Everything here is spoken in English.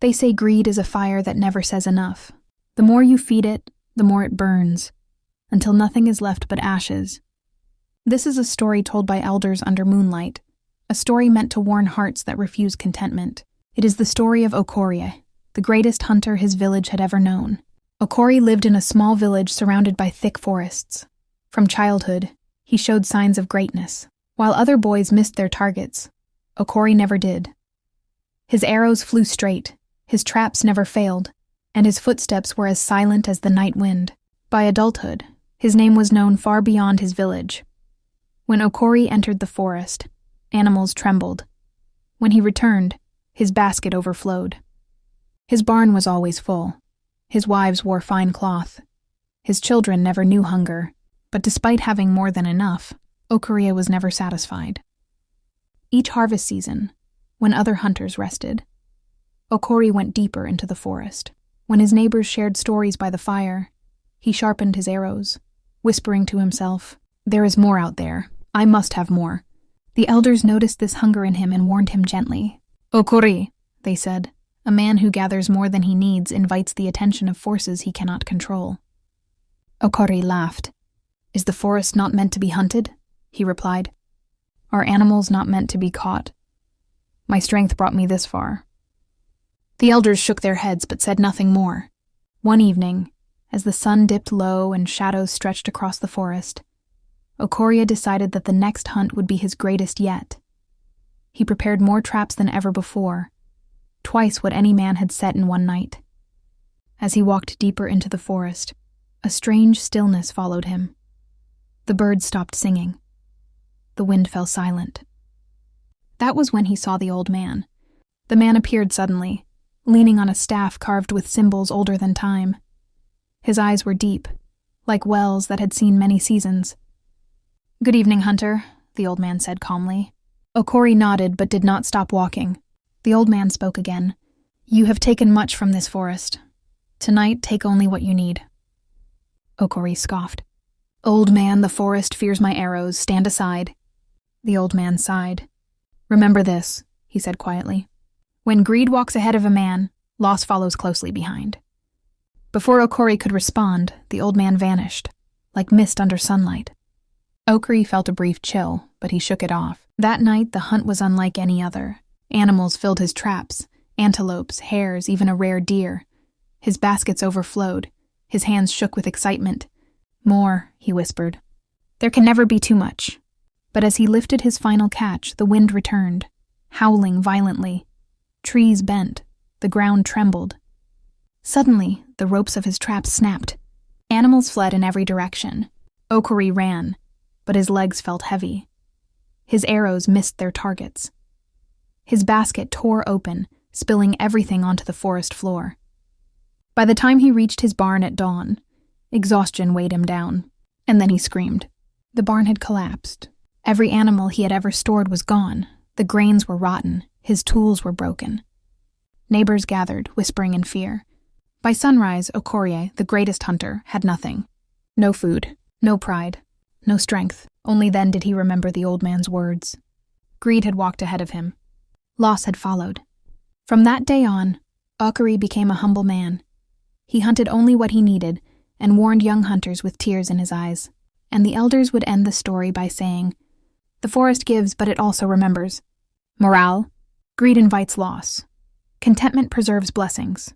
They say greed is a fire that never says enough. The more you feed it, the more it burns, until nothing is left but ashes. This is a story told by elders under moonlight, a story meant to warn hearts that refuse contentment. It is the story of Okorie, the greatest hunter his village had ever known. Okorie lived in a small village surrounded by thick forests. From childhood, he showed signs of greatness. While other boys missed their targets, Okorie never did. His arrows flew straight, his traps never failed, and his footsteps were as silent as the night wind. By adulthood, his name was known far beyond his village. When Okorie entered the forest, animals trembled. When he returned, his basket overflowed. His barn was always full. His wives wore fine cloth. His children never knew hunger, but despite having more than enough, Okorie was never satisfied. Each harvest season, when other hunters rested, Okorie went deeper into the forest. When his neighbors shared stories by the fire, he sharpened his arrows, whispering to himself, "There is more out there. I must have more." The elders noticed this hunger in him and warned him gently. "Okorie," they said, "a man who gathers more than he needs invites the attention of forces he cannot control." Okorie laughed. "Is the forest not meant to be hunted?" he replied. "Are animals not meant to be caught? My strength brought me this far." The elders shook their heads but said nothing more. One evening, as the sun dipped low and shadows stretched across the forest, Okorie decided that the next hunt would be his greatest yet. He prepared more traps than ever before, twice what any man had set in one night. As he walked deeper into the forest, a strange stillness followed him. The birds stopped singing. The wind fell silent. That was when he saw the old man. The man appeared suddenly, leaning on a staff carved with symbols older than time. His eyes were deep, like wells that had seen many seasons. "Good evening, hunter," the old man said calmly. Okorie nodded but did not stop walking. The old man spoke again. "You have taken much from this forest. Tonight, take only what you need." Okorie scoffed. "Old man, the forest fears my arrows. Stand aside." The old man sighed. "Remember this," he said quietly. "When greed walks ahead of a man, loss follows closely behind." Before Okorie could respond, the old man vanished, like mist under sunlight. Okorie felt a brief chill, but he shook it off. That night, the hunt was unlike any other. Animals filled his traps, antelopes, hares, even a rare deer. His baskets overflowed. His hands shook with excitement. "More," he whispered. "There can never be too much." But as he lifted his final catch, the wind returned, howling violently. Trees bent. The ground trembled. Suddenly, the ropes of his traps snapped. Animals fled in every direction. Okorie ran, but his legs felt heavy. His arrows missed their targets. His basket tore open, spilling everything onto the forest floor. By the time he reached his barn at dawn, exhaustion weighed him down, and then he screamed. The barn had collapsed. Every animal he had ever stored was gone. The grains were rotten. His tools were broken. Neighbors gathered, whispering in fear. By sunrise, Okorie, the greatest hunter, had nothing. No food, no pride, no strength. Only then did he remember the old man's words. Greed had walked ahead of him. Loss had followed. From that day on, Okorie became a humble man. He hunted only what he needed and warned young hunters with tears in his eyes. And the elders would end the story by saying, "The forest gives, but it also remembers. Morale, greed invites loss. Contentment preserves blessings."